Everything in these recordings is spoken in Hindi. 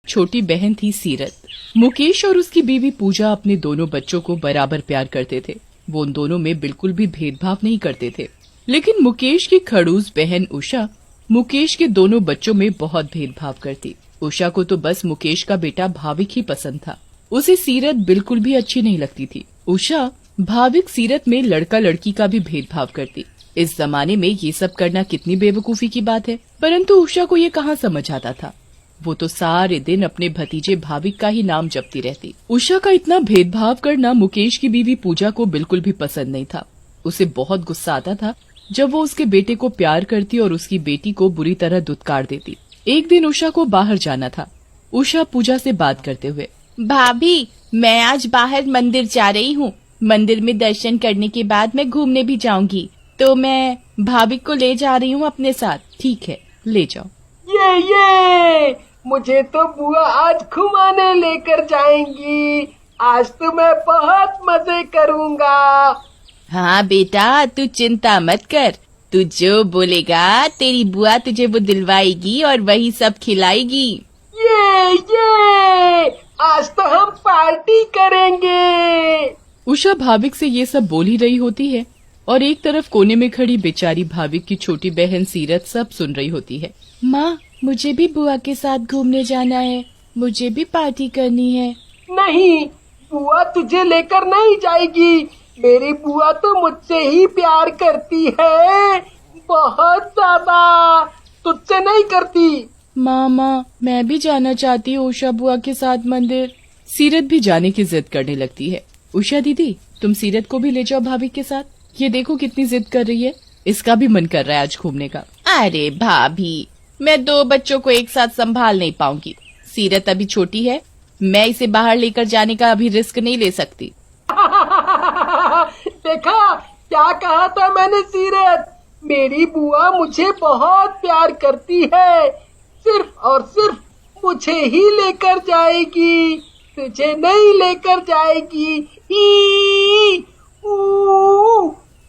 छोटी बहन थी सीरत। मुकेश और उसकी बीवी पूजा अपने दोनों बच्चों को बराबर प्यार करते थे। वो उन दोनों में बिल्कुल भी भेदभाव नहीं करते थे। लेकिन मुकेश की खड़ूस बहन उषा मुकेश के दोनों बच्चों में बहुत भेदभाव करती। उषा को तो बस मुकेश का बेटा भाविक ही पसंद था। उसे सीरत बिल्कुल भी अच्छी नहीं लगती थी। उषा भाविक सीरत में लड़का लड़की का भी भेदभाव करती। इस जमाने में ये सब करना कितनी बेवकूफी की बात है, परंतु उषा को ये कहाँ समझ आता था। वो तो सारे दिन अपने भतीजे भाविक का ही नाम जपती रहती। उषा का इतना भेदभाव करना मुकेश की बीवी पूजा को बिल्कुल भी पसंद नहीं था। उसे बहुत गुस्सा आता था जब वो उसके बेटे को प्यार करती और उसकी बेटी को बुरी तरह दुत्कार देती। एक दिन उषा को बाहर जाना था। उषा पूजा से बात करते हुए, भाभी, मैं आज बाहर मंदिर जा रही हूँ। मंदिर में दर्शन करने के बाद मैं घूमने भी जाऊंगी, तो मैं भाभी को ले जा रही हूँ अपने साथ। ठीक है, ले जाओ। ये मुझे तो बुआ आज घुमाने लेकर जाएंगी। आज तो मैं बहुत मजे करूँगा। हाँ बेटा, तू चिंता मत कर। तू जो बोलेगा तेरी बुआ तुझे वो दिलवाएगी और वही सब खिलाएगी। ये आज तो हम पार्टी करेंगे। उषा भाविक से ये सब बोल ही रही होती है और एक तरफ कोने में खड़ी बेचारी भाविक की छोटी बहन सीरत सब सुन रही होती है। माँ, मुझे भी बुआ के साथ घूमने जाना है। मुझे भी पार्टी करनी है। नहीं, बुआ तुझे लेकर नहीं जाएगी। मेरी बुआ तो मुझसे ही प्यार करती है, बहुत ज्यादा। तुझसे नहीं करती। मामा, मैं भी जाना चाहती हूँ उषा बुआ के साथ मंदिर। सीरत भी जाने की जिद करने लगती है। उषा दीदी, तुम सीरत को भी ले जाओ भाभी के साथ। ये देखो कितनी जिद कर रही है। इसका भी मन कर रहा है आज घूमने का। अरे भाभी, मैं 2 बच्चों को एक साथ संभाल नहीं पाऊंगी। सीरत अभी छोटी है, मैं इसे बाहर लेकर जाने का अभी रिस्क नहीं ले सकती। देखा क्या कहा था मैंने सीरत। मेरी बुआ मुझे बहुत प्यार करती है। सिर्फ और सिर्फ मुझे ही लेकर जाएगी, तुझे नहीं लेकर जाएगी।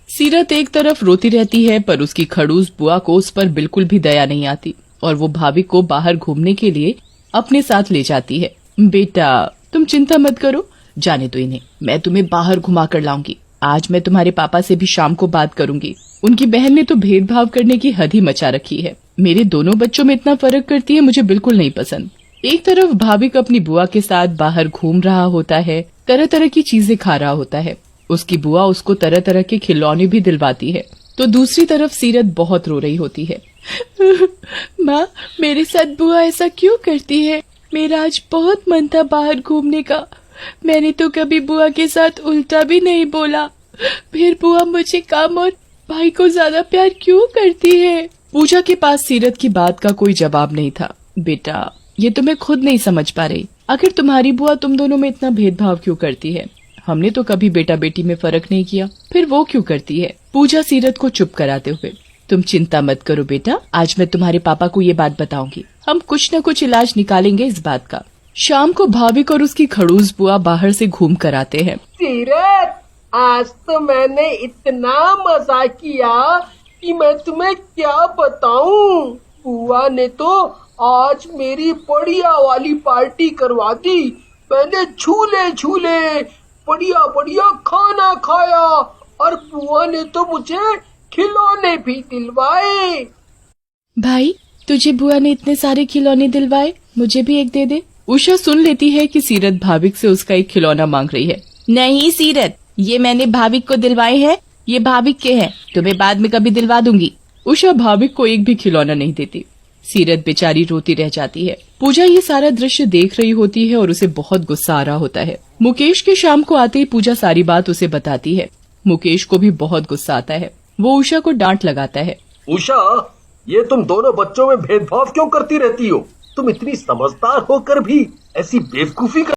सीरत एक तरफ रोती रहती है, पर उसकी खड़ूस बुआ को उस पर बिल्कुल भी दया नहीं आती और वो भाभी को बाहर घूमने के लिए अपने साथ ले जाती है। बेटा, तुम चिंता मत करो, जाने दो इन्हें। मैं तुम्हें बाहर घुमा कर लाऊंगी। आज मैं तुम्हारे पापा से भी शाम को बात करूंगी। उनकी बहन ने तो भेदभाव करने की हद ही मचा रखी है। मेरे दोनों बच्चों में इतना फर्क करती है, मुझे बिल्कुल नहीं पसंद। एक तरफ भाविक अपनी बुआ के साथ बाहर घूम रहा होता है, तरह तरह की चीजें खा रहा होता है। उसकी बुआ उसको तरह तरह के खिलौने भी दिलवाती है, तो दूसरी तरफ सीरत बहुत रो रही होती है। माँ, मेरे साथ बुआ ऐसा क्यों करती है? मेरा आज बहुत मन था बाहर घूमने का। मैंने तो कभी बुआ के साथ उल्टा भी नहीं बोला। फिर बुआ मुझे कम और भाई को ज्यादा प्यार क्यों करती है? पूजा के पास सीरत की बात का कोई जवाब नहीं था। बेटा, ये तो मैं खुद नहीं समझ पा रही। आखिर तुम्हारी बुआ तुम दोनों में इतना भेदभाव क्यों करती है? हमने तो कभी बेटा बेटी में फर्क नहीं किया, फिर वो क्यों करती है? पूजा सीरत को चुप कराते हुए, तुम चिंता मत करो बेटा, आज मैं तुम्हारे पापा को ये बात बताऊंगी। हम कुछ न कुछ इलाज निकालेंगे इस बात का। शाम को भाविक और उसकी खड़ूस बुआ बाहर से घूम कर आते हैं। सीरत, आज तो मैंने इतना मजा किया कि मैं तुम्हें क्या बताऊं। बुआ ने तो आज मेरी बढ़िया वाली पार्टी करवा दी। मैंने झूले झूले, बढ़िया बढ़िया खाना खाया और बुआ ने तो मुझे खिलौने भी दिलवाए। भाई, तुझे बुआ ने इतने सारे खिलौने दिलवाए, मुझे भी एक दे दे। उषा सुन लेती है कि सीरत भाविक से उसका एक खिलौना मांग रही है। नहीं सीरत, ये मैंने भाविक को दिलवाए हैं, ये भाविक के हैं, तुम्हें बाद में कभी दिलवा दूंगी। उषा भाविक को एक भी खिलौना नहीं देती। सीरत बेचारी रोती रह जाती है। पूजा ये सारा दृश्य देख रही होती है और उसे बहुत गुस्सा आ रहा होता है। मुकेश के शाम को आते ही पूजा सारी बात उसे बताती है। मुकेश को भी बहुत गुस्सा आता है। वो उषा को डांट लगाता है। उषा, ये तुम दोनों बच्चों में भेदभाव क्यों करती रहती हो? तुम इतनी समझदार होकर भी ऐसी बेवकूफी